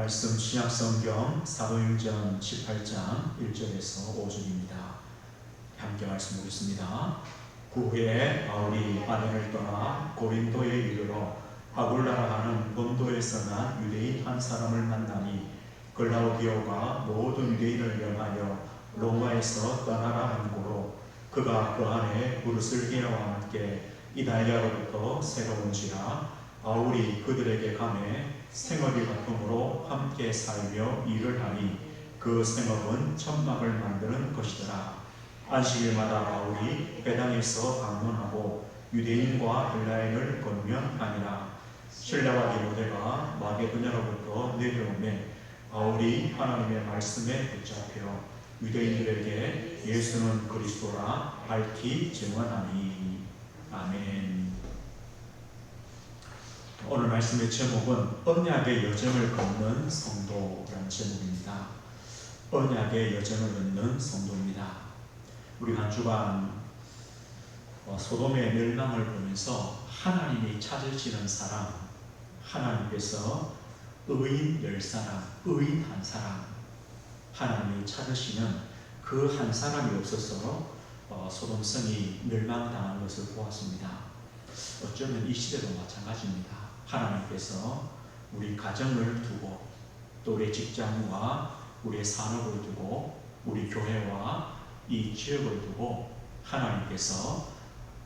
말씀 신약성경 사도행전 18장 1절에서 5절입니다. 함께 말씀 보겠습니다. 그 후에 바울이 아덴을 떠나 고린도에 이르러 아굴라라 하는 본도에서 난 유대인 한 사람을 만나니 글라우디오가 모든 유대인을 명하여 로마에서 떠나라 한 고로 그가 그 안에 부르슬기나와 함께 이달리아로부터 새로운지라 바울이 그들에게 감해 생업이 같음으로 함께 살며 일을 하니 그 생업은 천막을 만드는 것이더라. 안식일마다 바울이 회당에서 방문하고 유대인과 헬라인을 권면하니라. 실라와 디모데가 마게도냐로부터 내려오매 바울이 하나님의 말씀에 붙잡혀 유대인들에게 예수는 그리스도라 밝히 증언하니. 아멘. 오늘 말씀의 제목은 언약의 여정을 걷는 성도라는 제목입니다. 언약의 여정을 걷는 성도입니다. 우리 한 주간 소돔의 멸망을 보면서 하나님이 찾으시는 사람, 하나님께서 의인 10사람, 의인 한 사람, 하나님이 찾으시는 그 한 사람이 없어서 소돔성이 멸망당한 것을 보았습니다. 어쩌면 이 시대도 마찬가지입니다. 하나님께서 우리 가정을 두고 또 우리 직장과 우리의 산업을 두고 우리 교회와 이 지역을 두고 하나님께서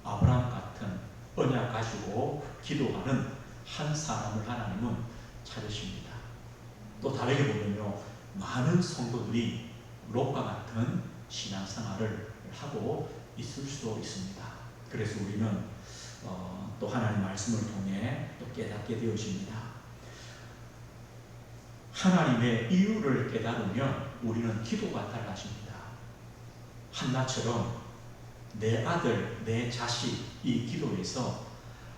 아브라함 같은 언약 가지고 기도하는 한 사람을 하나님은 찾으십니다. 또 다르게 보면요, 많은 성도들이 롯과 같은 신앙생활을 하고 있을 수도 있습니다. 그래서 우리는 또 하나님 말씀을 통해 또 깨닫게 되어집니다. 하나님의 이유를 깨달으면 우리는 기도가 달라집니다. 한나처럼 내 아들, 내 자식 이 기도에서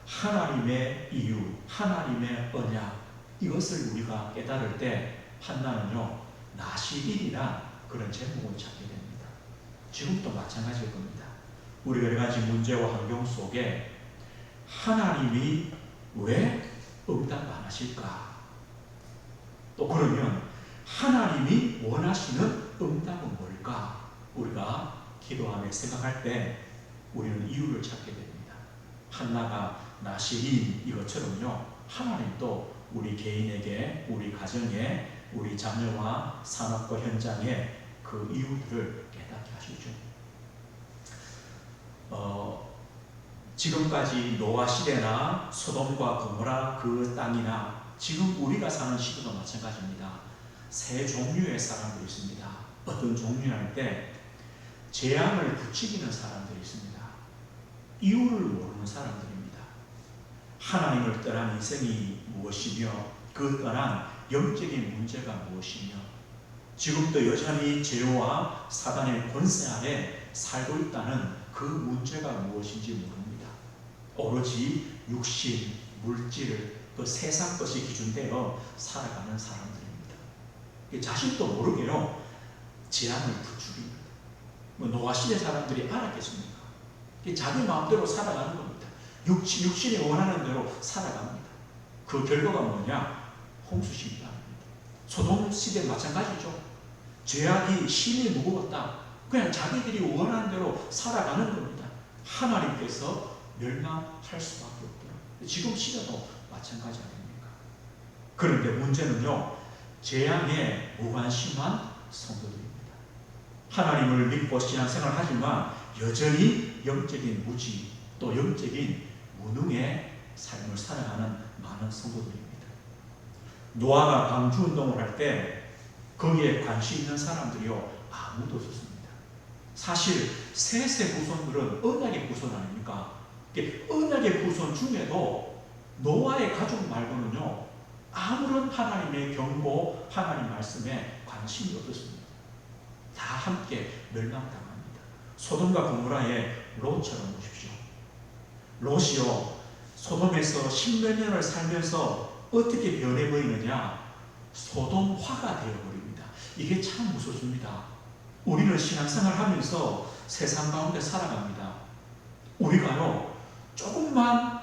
하나님의 이유, 하나님의 언약 이것을 우리가 깨달을 때 한나는요 나시일이란 그런 제목을 찾게 됩니다. 지금도 마찬가지일 겁니다. 우리 여러 가지 문제와 환경 속에 하나님이 왜 응답 안 하실까? 또 그러면 하나님이 원하시는 응답은 뭘까? 우리가 기도하며 생각할 때 우리는 이유를 찾게 됩니다. 한나가 나시린 이것처럼요, 하나님도 우리 개인에게, 우리 가정에, 우리 자녀와 산업과 현장에 그 이유들을 깨닫게 하시죠. 지금까지 노아 시대나 소돔과 고모라 그 땅이나 지금 우리가 사는 시대도 마찬가지입니다. 세 종류의 사람들이 있습니다. 어떤 종류할 때 재앙을 부추기는 사람들이 있습니다. 이유를 모르는 사람들입니다. 하나님을 떠난 인생이 무엇이며 그 떠난 영적인 문제가 무엇이며 지금도 여전히 죄와 사단의 권세 아래 살고 있다는 그 문제가 무엇인지 모릅니다. 오로지 육신, 물질, 그 세상 것이 기준되어 살아가는 사람들입니다. 자신도 모르게요 재앙을 부추깁니다. 노아 시대 사람들이 알았겠습니까? 자기 마음대로 살아가는 겁니다. 육신이 원하는 대로 살아갑니다. 그 결과가 뭐냐? 홍수시기가 합니다. 소돔 시대 마찬가지죠. 죄악이 심히 무거웠다. 그냥 자기들이 원하는 대로 살아가는 겁니다. 하나님께서 멸망할 수밖에 없더라. 지금 시대도 마찬가지 아닙니까? 그런데 문제는요, 재앙에 무관심한 성도들입니다. 하나님을 믿고 신앙생활을 하지만 여전히 영적인 무지 또 영적인 무능의 삶을 살아가는 많은 성도들입니다. 노아가 방주운동을 할 때 거기에 관심 있는 사람들이요 아무도 없었습니다. 사실 셋의 후손들은 언약의 후손 아닙니까? 언약의 후손 중에도 노아의 가족 말고는요 아무런 하나님의 경고, 하나님 말씀에 관심이 없었습니다. 다 함께 멸망당합니다. 소돔과 고모라의 롯처럼 보십시오. 롯이요 소돔에서 10몇 년을 살면서 어떻게 변해버리느냐, 소돔화가 되어버립니다. 이게 참 무섭습니다. 우리는 신앙생활 하면서 세상 가운데 살아갑니다. 우리가요 조금만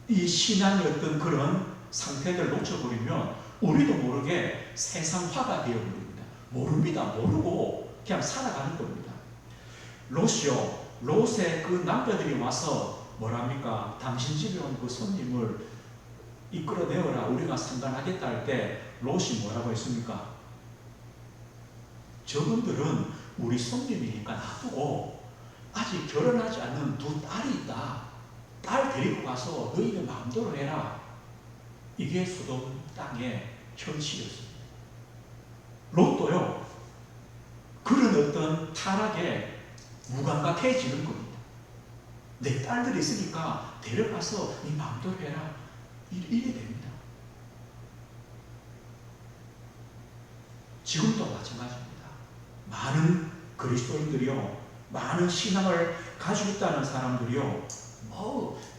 이 신앙의 어떤 그런 상태를 놓쳐버리면 우리도 모르게 세상화가 되어버립니다. 모릅니다. 모르고 그냥 살아가는 겁니다. 롯이요. 롯의 그 남자들이 와서 뭐랍니까? 당신 집에 온 그 손님을 이끌어내어라. 우리가 상관하겠다 할 때 롯이 뭐라고 했습니까? 저분들은 우리 손님이니까 놔두고 아직 결혼하지 않는 두 딸이 있다. 딸 데리고 가서 너희들 마음대로 해라. 이게 소돔 땅의 현실이었습니다. 롯도요. 그런 어떤 타락에 무감각해지는 겁니다. 내 딸들이 있으니까 데려가서 네 마음대로 해라. 이래 됩니다. 지금도 마찬가지입니다. 많은 그리스도인들이요, 많은 신앙을 가지고 있다는 사람들이요,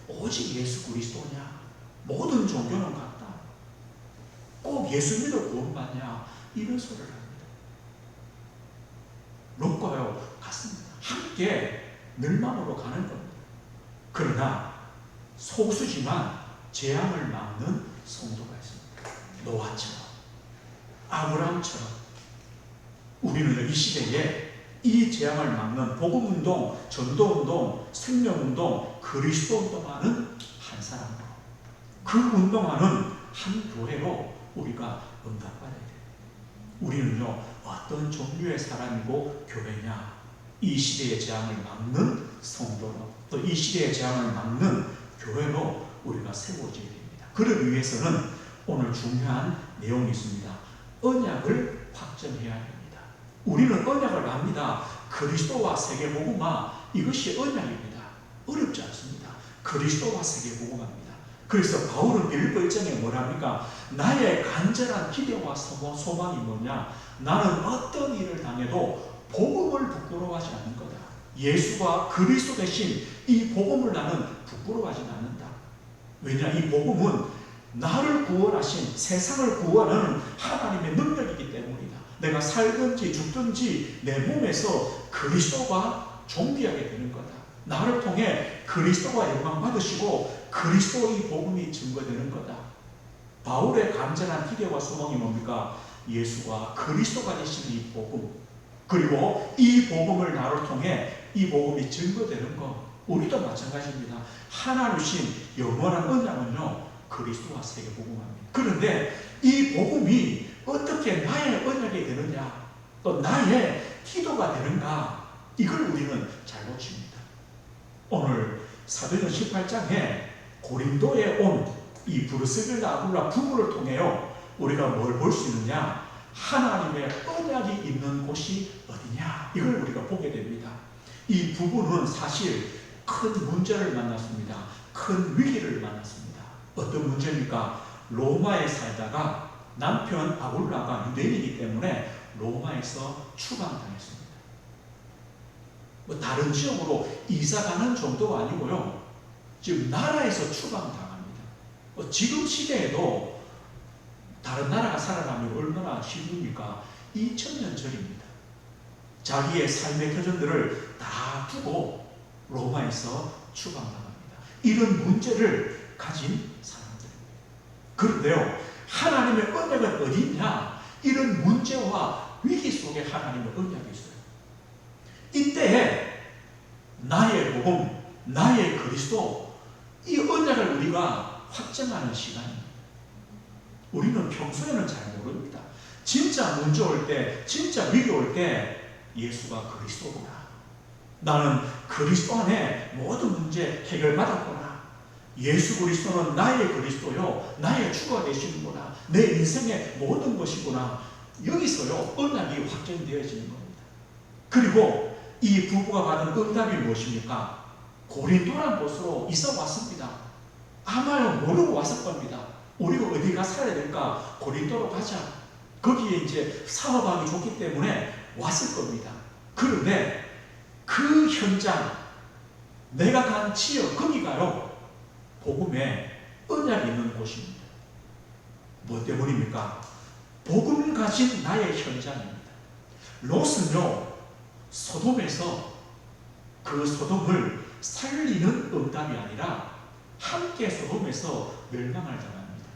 오직 예수 그리스도냐, 모든 종교는 같다, 꼭 예수 믿어 구원받냐, 이런 소리를 합니다. 롯과요 같습니다. 함께 멸망으로 가는 겁니다. 그러나 소수지만 재앙을 막는 성도가 있습니다. 노아처럼, 아브라함처럼 우리는 이 시대에 이 재앙을 막는 복음운동, 전도운동, 생명운동, 그리스도운동하는 한 사람으로, 그 운동하는 한 교회로 우리가 응답받아야 돼요. 우리는요, 어떤 종류의 사람이고 교회냐? 이 시대의 재앙을 막는 성도로, 또 이 시대의 재앙을 막는 교회로 우리가 세워져야 됩니다. 그러기 위해서는 오늘 중요한 내용이 있습니다. 언약을 확정해야 합니다. 우리는 언약을 압니다. 그리스도와 세계복음화, 이것이 언약입니다. 어렵지 않습니다. 그리스도와 세계복음화입니다. 그래서 바울은 빌립보 1장에 뭐랍니까? 나의 간절한 기대와 소망이 뭐냐? 나는 어떤 일을 당해도 복음을 부끄러워하지 않는 거다. 예수가 그리스도 대신 이 복음을 나는 부끄러워하지 않는다. 왜냐? 이 복음은 나를 구원하신, 세상을 구원하는 하나님의 능력이기 때문이다. 내가 살든지 죽든지 내 몸에서 그리스도가 존귀하게 되는 거다. 나를 통해 그리스도가 영광 받으시고 그리스도의 복음이 증거되는 거다. 바울의 간절한 기대와 소망이 뭡니까? 예수가 그리스도가 되신 이 복음, 그리고 이 복음을 나를 통해 이 복음이 증거되는 것. 우리도 마찬가지입니다. 하나님 주신 영원한 언약은요, 그리스도와 세계복음화입니다. 그런데 이 복음이 어떻게 나의 언약이 되느냐, 또 나의 기도가 되는가, 이걸 우리는 잘 놓칩니다. 오늘 사도행전 18장에 고린도에 온 이 브루스빌라 아굴라 부부를 통해요, 우리가 뭘 볼 수 있느냐? 하나님의 언약이 있는 곳이 어디냐? 이걸 우리가 보게 됩니다. 이 부부는 사실 큰 문제를 만났습니다. 큰 위기를 만났습니다. 어떤 문제입니까? 로마에 살다가 남편 아굴라가 유대인이기 때문에 로마에서 추방당했습니다. 다른 지역으로 이사가는 정도가 아니고요, 지금 나라에서 추방당합니다. 지금 시대에도 다른 나라가 살아가면 얼마나 힘듭니까? 2000년 전입니다. 자기의 삶의 터전들을 다 두고 로마에서 추방당합니다. 이런 문제를 가진 사람들입니다. 그런데요, 하나님의 언약은 어디 있냐? 이런 문제와 위기 속에 하나님의 언약이 있어요. 이때에 나의 복음, 나의 그리스도, 이 언약을 우리가 확정하는 시간입니다. 우리는 평소에는 잘 모릅니다. 진짜 문제 올 때, 진짜 위기 올 때 예수가 그리스도구나, 나는 그리스도 안에 모든 문제 해결받았구나, 예수 그리스도는 나의 그리스도요, 나의 주가 되시는구나, 내 인생의 모든 것이구나, 여기서요 언약이 확정되어지는 겁니다. 그리고 이 부부가 받은 응답이 무엇입니까? 고린도라는 곳으로 이사 왔습니다. 아마요 모르고 왔을 겁니다. 우리가 어디 가 살아야 될까? 고린도로 가자. 거기에 이제 사업하기 좋기 때문에 왔을 겁니다. 그런데 그 현장, 내가 간 지역, 거기가요 복음의 언약이 있는 곳입니다. 뭐 때문입니까? 복음 가진 나의 현장입니다. 롯은요, 소돔에서 그 소돔을 살리는 응답이 아니라 함께 소돔에서 멸망을 당합니다.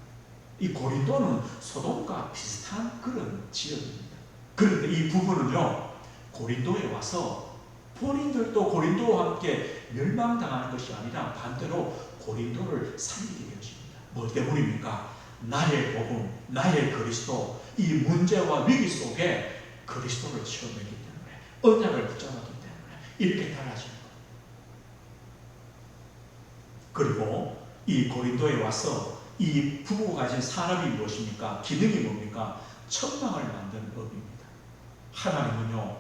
이 고린도는 소돔과 비슷한 그런 지역입니다. 그런데 이 부부는요, 고린도에 와서 본인들도 고린도와 함께 멸망당하는 것이 아니라 반대로 고린도를 살리게 되었습니다. 뭐 때문입니까? 나의 복음, 나의 그리스도, 이 문제와 위기 속에 그리스도를 체험했기 때문에, 언약을 붙잡았기 때문에 이렇게 달라지는 거예요. 그리고 이 고린도에 와서 이 부부가 가진 산업이 무엇입니까? 기능이 뭡니까? 천망을 만드는 법입니다. 하나님은요,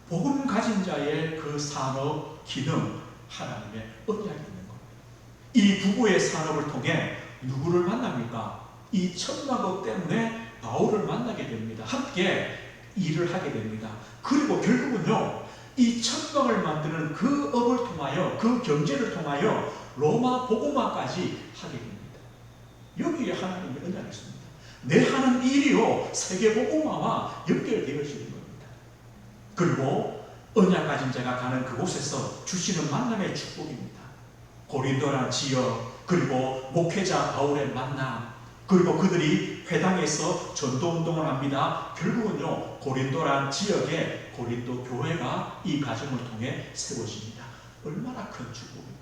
복음 가진 자의 그 산업, 기능, 하나님의 언약이 있는 겁니다. 이 부부의 산업을 통해 누구를 만납니까? 이 천막업 때문에 바울을 만나게 됩니다. 함께 일을 하게 됩니다. 그리고 결국은요, 이 천막을 만드는 그 업을 통하여, 그 경제를 통하여 로마 복음화까지 하게 됩니다. 여기에 하나님의 언약이 있습니다. 내 하는 일이요, 세계 복음화와 연결되어지는 겁니다. 그리고 언약 가진 자가 가는 그곳에서 주시는 만남의 축복입니다. 고린도란 지역, 그리고 목회자 바울의 만남, 그리고 그들이 회당에서 전도운동을 합니다. 결국은요, 고린도란 지역에 고린도 교회가 이 과정을 통해 세워집니다. 얼마나 큰 축복입니까?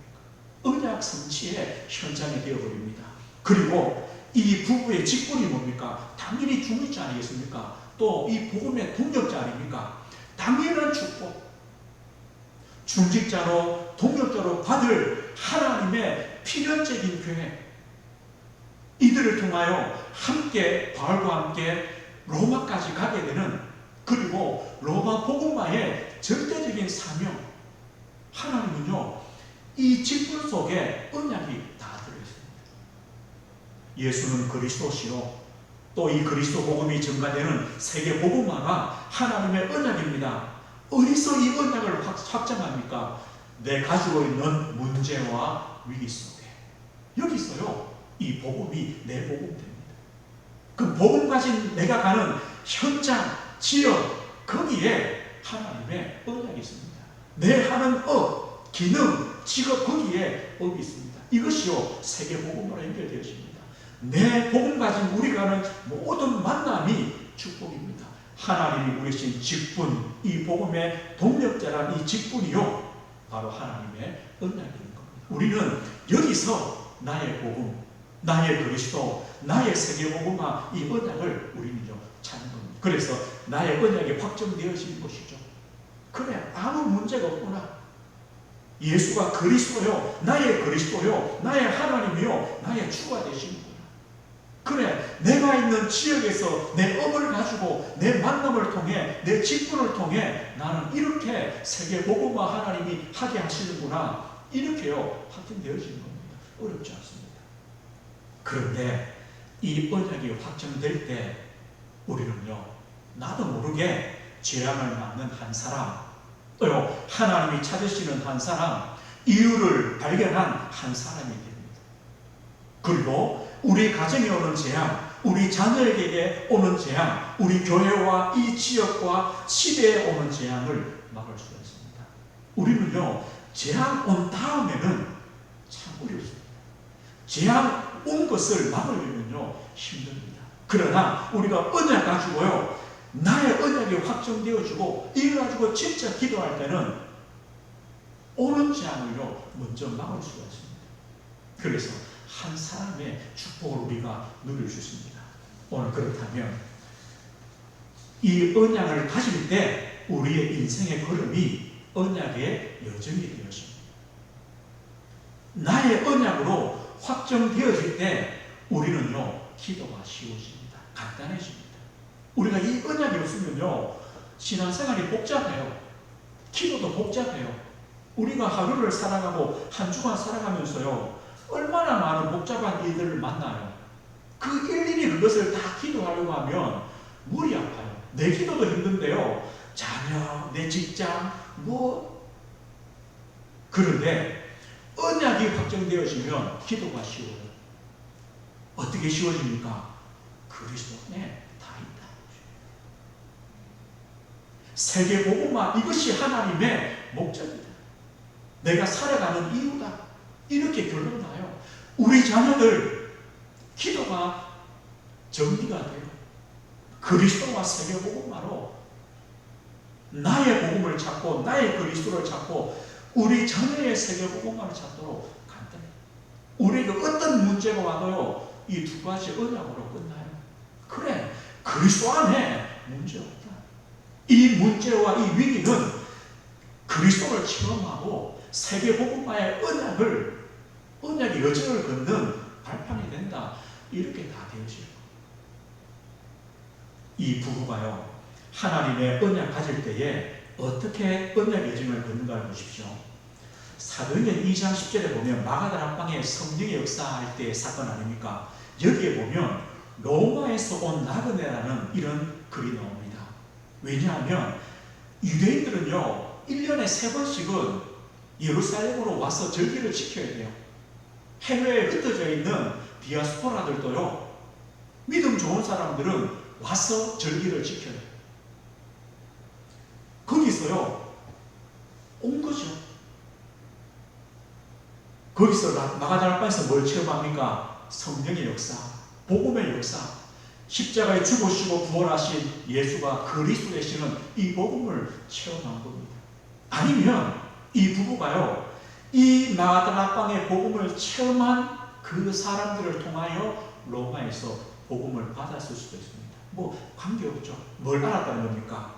언약 성취의 현장이 되어버립니다. 그리고 이 부부의 직분이 뭡니까? 당연히 중직자 아니겠습니까? 또 이 복음의 동력자 아닙니까? 당연한 축복. 중직자로 동력자로 받을 하나님의 필연적인 계획, 이들을 통하여 함께 바울과 함께 로마까지 가게 되는, 그리고 로마 복음화의 절대적인 사명, 하나님은요, 이 직분 속에 언약이 다 들어있습니다. 예수는 그리스도시요, 또 이 그리스도 복음이 증가되는 세계 복음화가 하나님의 언약입니다. 어디서 이 언약을 확장합니까? 내 가지고 있는 문제와 위기 속에. 여기서요, 이 복음이 내 복음 됩니다. 그 복음 가진 내가 가는 현장, 지역, 거기에 하나님의 언약이 있습니다. 내 하는 업, 기능, 직업, 거기에 업이 있습니다. 이것이요, 세계 복음으로 연결되어집니다. 내 복음 가진 우리가 하는 모든 만남이 축복입니다. 하나님이 우리신 직분, 이 복음의 동력자란 이 직분이요, 바로 하나님의 언약인 겁니다. 우리는 여기서 나의 복음, 나의 그리스도, 나의 세계복음화, 이 언약을 우리는요, 찾는 겁니다. 그래서 나의 언약이 확정되어진 것이죠. 그래, 아무 문제가 없구나. 예수가 그리스도요, 나의 그리스도요, 나의 하나님이요, 나의 주가 되시는구나. 그래, 내가 있는 지역에서 내 업을 가지고 내 만남을 통해, 내 직분을 통해 나는 이렇게 세계복음화 하나님이 하게 하시는구나. 이렇게요, 확정되어지는 겁니다. 어렵지 않습니다. 그런데 이 언약이 확정될 때 우리는요, 나도 모르게 재앙을 맞는 한 사람, 또요, 하나님이 찾으시는 한 사람, 이유를 발견한 한 사람이 됩니다. 그리고 우리 가정에 오는 재앙, 우리 자녀에게 오는 재앙, 우리 교회와 이 지역과 시대에 오는 재앙을 막을 수가 있습니다. 우리는요, 재앙 온 다음에는 참 어렵습니다. 재앙 온 것을 막으려면요, 힘듭니다. 그러나 우리가 언약 가지고요, 나의 언약이 확정되어지고 이걸 가지고 진짜 기도할 때는 오는 재앙을요, 먼저 막을 수가 있습니다. 그래서 한 사람의 축복을 우리가 누릴 수 있습니다. 오늘 그렇다면 이 언약을 가질 때 우리의 인생의 걸음이 언약의 여정이 되어집니다. 나의 언약으로 확정되어질 때 우리는요, 기도가 쉬워집니다. 간단해집니다. 우리가 이 언약이 없으면요, 신앙생활이 복잡해요. 기도도 복잡해요. 우리가 하루를 살아가고 한 주간 살아가면서요, 얼마나 많은 복잡한 일들을 만나요. 그 일일이 그것을 다 기도하려고 하면 머리 아파요. 내 기도도 힘든데요, 자녀, 내 직장, 그런데 언약이 확정되어지면 기도가 쉬워요. 어떻게 쉬워집니까? 그리스도 안에 다 있다. 세계복음화, 이것이 하나님의 목적이다. 내가 살아가는 이유다. 이렇게 결론 나요. 우리 자녀들 기도가 정리가 돼요. 그리스도와 세계복음화로 나의 복음을 찾고 나의 그리스도를 찾고 우리 자녀의 세계복음화를 찾도록 간단해요. 우리에게 어떤 문제가 와도요, 이 두 가지 언약으로 끝나요. 그래, 그리스도 안에 문제 없다. 이 문제와 이 위기는 그리스도를 체험하고 세계복음화의 언약의 여정을 걷는 발판이 된다. 이렇게 다 되어져요. 이 부부가요, 하나님의 언약 가질 때에 어떻게 언약 여정을 걷는가를 보십시오. 사도행전 2장 10절에 보면 마가다라 방에 성령의 역사할 때의 사건 아닙니까? 여기에 보면 로마에서 온 나그네라는 이런 글이 나옵니다. 왜냐하면 유대인들은요, 1년에 3번씩은 예루살렘으로 와서 절기를 지켜야 돼요. 해외에 흩어져 있는 디아스포라들도요, 믿음 좋은 사람들은 와서 절기를 지켜요. 거기서요, 온 거죠. 거기서 마가다락방에서 뭘 체험합니까? 성령의 역사, 복음의 역사, 십자가에 죽으시고 부활하신 예수가 그리스도 되시는 이 복음을 체험한 겁니다. 아니면 이 부부가요, 이 마가다락방의 복음을 체험한 그 사람들을 통하여 로마에서 복음을 받았을 수도 있습니다. 뭐 관계없죠. 뭘 알았다는 겁니까?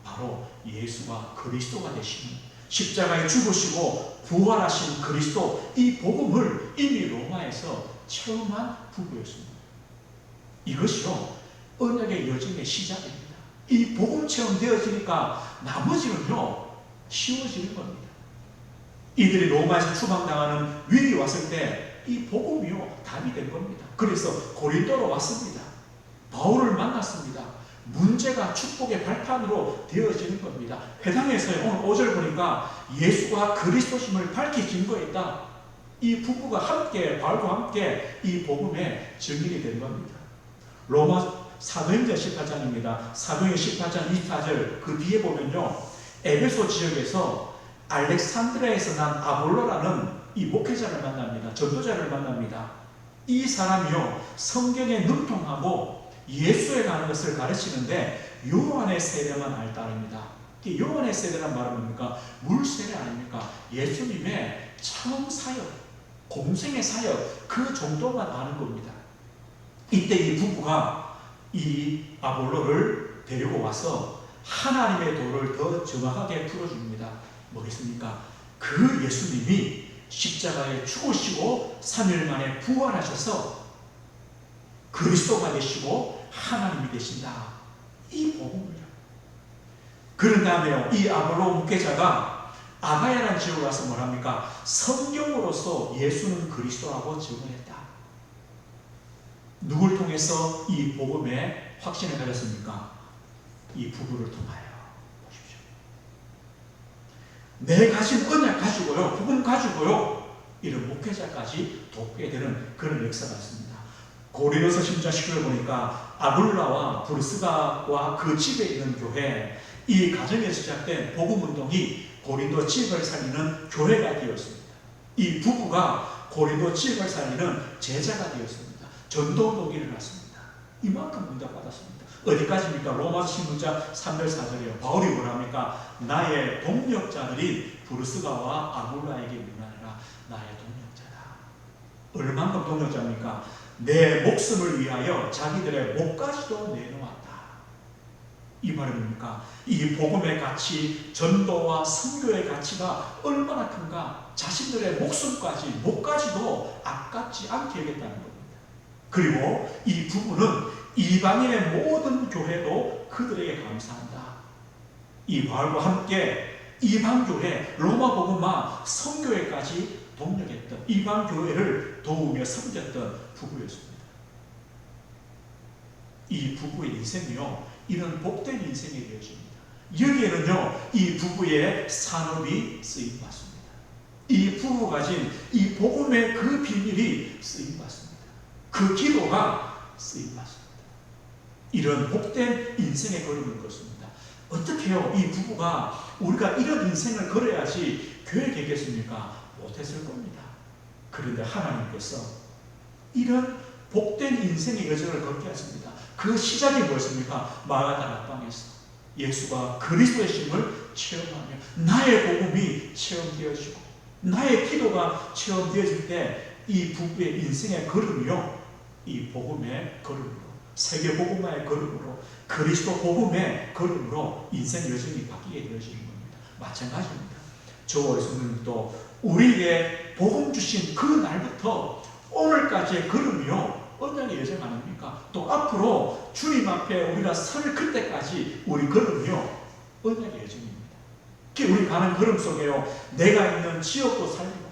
바로 예수가 그리스도가 되시는, 십자가에 죽으시고 부활하신 그리스도, 이 복음을 이미 로마에서 체험한 부부였습니다. 이것이요, 언약의 여정의 시작입니다. 이 복음 체험되어지니까 나머지는요, 쉬워지는 겁니다. 이들이 로마에서 추방당하는 위기 왔을 때 이 복음이요, 답이 된 겁니다. 그래서 고린도로 왔습니다. 바울을 만났습니다. 문제가 축복의 발판으로 되어지는 겁니다. 회당에서 오늘 5절 보니까 예수가 그리스도심을 밝히신 거있다. 이 부부가 함께, 바울과 함께 이 복음의 증인이 된 겁니다. 로마 사도행전 18장입니다. 사도행전 18장 24절 그 뒤에 보면요, 에베소 지역에서 알렉산드리아에서 난 아볼로라는 이 목회자를 만납니다. 전도자를 만납니다. 이 사람이요, 성경에 능통하고 예수에 관한 것을 가르치는데 요한의 세례만 알 따릅니다. 요한의 세례란 말은 뭡니까? 물세례 아닙니까? 예수님의 처음 사역, 공생의 사역, 그 정도만 아는 겁니다. 이때 이 부부가 이 아볼로를 데리고 와서 하나님의 도를 더 정확하게 풀어줍니다. 뭐겠습니까? 그 예수님이 십자가에 죽으시고 3일 만에 부활하셔서 그리스도가 되시고 하나님이 되신다. 이 복음을요. 그런 다음에요, 이 아볼로 목회자가 아가야라는 지역에 와서 뭐랍니까? 성경으로서 예수는 그리스도라고 증언했다. 누굴 통해서 이 복음에 확신을 가졌습니까? 이 부부를 통하여. 보십시오. 내 가진 언약 가지고요, 복음 가지고요, 이런 목회자까지 돕게 되는 그런 역사가 있습니다. 고린도서 10장 10절을 보니까 아블라와 브르스가와 그 집에 있는 교회, 이 가정에서 시작된 복음운동이 고린도 지역을 살리는 교회가 되었습니다. 이 부부가 고린도 지역을 살리는 제자가 되었습니다. 전도운동이 일어났습니다. 이만큼 응답받았습니다. 어디까지입니까? 로마서 16장 3절 4절이에요. 바울이 뭐랍니까? 나의 동력자들이 브르스가와 아굴라에게 문안해라. 나의 동력자다. 얼만큼 동력자입니까? 내 목숨을 위하여 자기들의 목까지도 내놓았다. 이 말은 뭡니까? 이 복음의 가치, 전도와 선교의 가치가 얼마나 큰가? 자신들의 목숨까지, 목까지도 아깝지 않게 여겼다는 겁니다. 그리고 이 부부는 이방인의 모든 교회도 그들에게 감사한다. 이 바울과 함께 이방교회, 로마복음화, 선교회까지 동력했던, 이방교회를 도우며 섬겼던 부부였습니다. 이 부부의 인생이요, 이런 복된 인생이 되어집니다. 여기에는요, 이 부부의 산업이 쓰임받습니다. 이 부부가 가진 이 복음의 그 비밀이 쓰임받습니다. 그 기도가 쓰임받습니다. 이런 복된 인생의 걸음을 걷습니다. 어떻게 해요? 이 부부가 우리가 이런 인생을 걸어야지 계획했겠습니까? 못했을 겁니다. 그런데 하나님께서 이런 복된 인생의 여정을 걷게 하십니다. 그 시작이 무엇입니까? 마가다라 땅에서 예수가 그리스도의심을 체험하며 나의 복음이 체험되어지고 나의 기도가 체험되어질 때 이 부부의 인생의 걸음이요, 이 복음의 걸음으로, 세계 복음화의 걸음으로, 그리스도 복음의 걸음으로 인생 여정이 바뀌게 되어지는 겁니다. 마찬가지입니다. 저와 성도님도 우리에게 복음 주신 그 날부터 오늘까지의 걸음이요, 언약의 여정 아닙니까? 또 앞으로 주님 앞에 우리가 설 그때까지 우리 걸음이요, 언약의 여정입니다. 우리 가는 걸음 속에요, 내가 있는 지역도 살리고,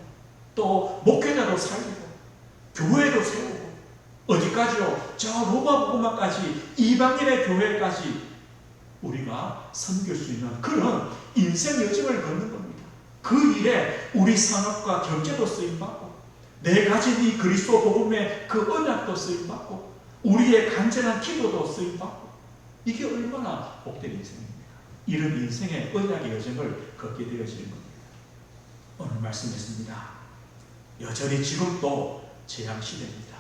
또 목회자도 살리고, 교회도 세우고, 어디까지요? 저 로마 복음화까지, 이방인의 교회까지 우리가 섬길 수 있는 그런 인생 여정을 걷는 겁니다. 그 일에 우리 산업과 경제도 쓰임받고, 내 가진 이 그리스도 복음의 그 언약도 쓰임받고, 우리의 간절한 기도도 쓰임받고, 이게 얼마나 복된 인생입니까? 이런 인생의 언약의 여정을 걷게 되어지는 겁니다. 오늘 말씀했습니다. 여전히 지금도 재앙시대입니다.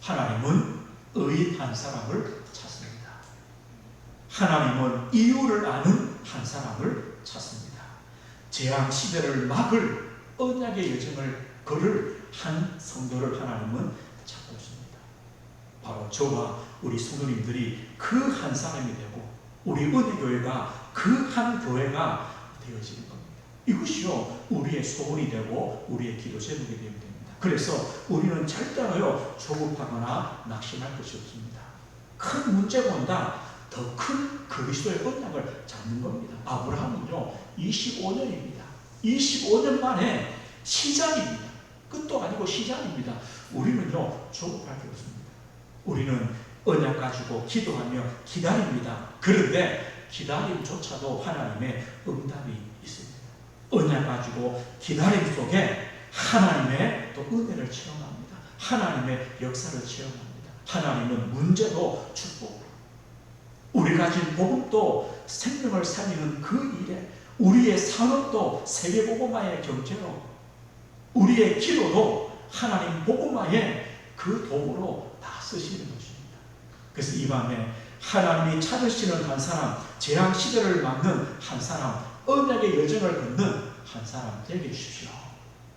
하나님은 의인 한 사람을 찾습니다. 하나님은 이유를 아는 한 사람을 찾습니다. 재앙시대를 막을 언약의 여정을 걸을 한 성도를 하나님은 찾고 있습니다. 바로 저와 우리 성도님들이 그 한 사람이 되고 우리 은혜교회가 그 한 교회가 되어지는 겁니다. 이것이요, 우리의 소원이 되고 우리의 기도 제목이 되어야 됩니다. 그래서 우리는 절대로요, 조급하거나 낙심할 것이 없습니다. 큰 문제가 온다, 더 큰 그리스도의 언약을 잡는 겁니다. 아브라함은요, 25년입니다. 25년 만에 시작입니다. 끝도 아니고 시작입니다. 우리는요, 조급할 게 없습니다. 우리는 언약 가지고 기도하며 기다립니다. 그런데 기다림조차도 하나님의 응답이 있습니다. 언약 가지고 기다림 속에 하나님의 또 은혜를 체험합니다. 하나님의 역사를 체험합니다. 하나님은 문제도 축복으로, 우리 가진 복음도 생명을 살리는 그 일에, 우리의 산업도 세계복음화의 경제로, 우리의 기도도 하나님 복음화의 그 도구로 다 쓰시는 것입니다. 그래서 이 밤에 하나님이 찾으시는 한 사람, 재앙시대를 막는 한 사람, 언약의 여정을 걷는 한 사람 되게 해주십시오.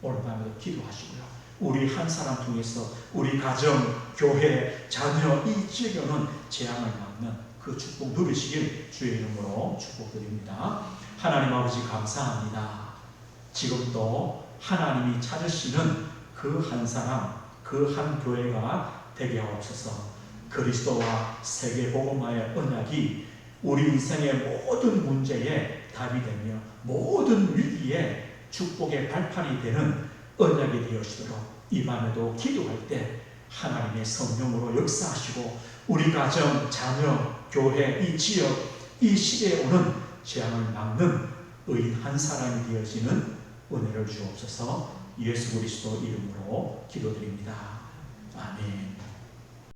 오늘 밤에도 기도하시고요, 우리 한 사람 통해서 우리 가정, 교회, 자녀, 이 지역에 오는 재앙을 막는 그 축복 누리시길 주의 이름으로 축복드립니다. 하나님 아버지 감사합니다. 지금도 하나님이 찾으시는 그 한 사람, 그 한 교회가 되게 하옵소서. 그리스도와 세계복음화의 언약이 우리 인생의 모든 문제에 답이 되며 모든 위기에 축복의 발판이 되는 언약이 되어지도록 이 밤에도 기도할 때 하나님의 성령으로 역사하시고 우리 가정, 자녀, 교회, 이 지역, 이 시대에 오는 재앙을 막는 의인 한 사람이 되어지는 은혜를 주옵소서. 예수 그리스도 이름으로 기도드립니다. 아멘.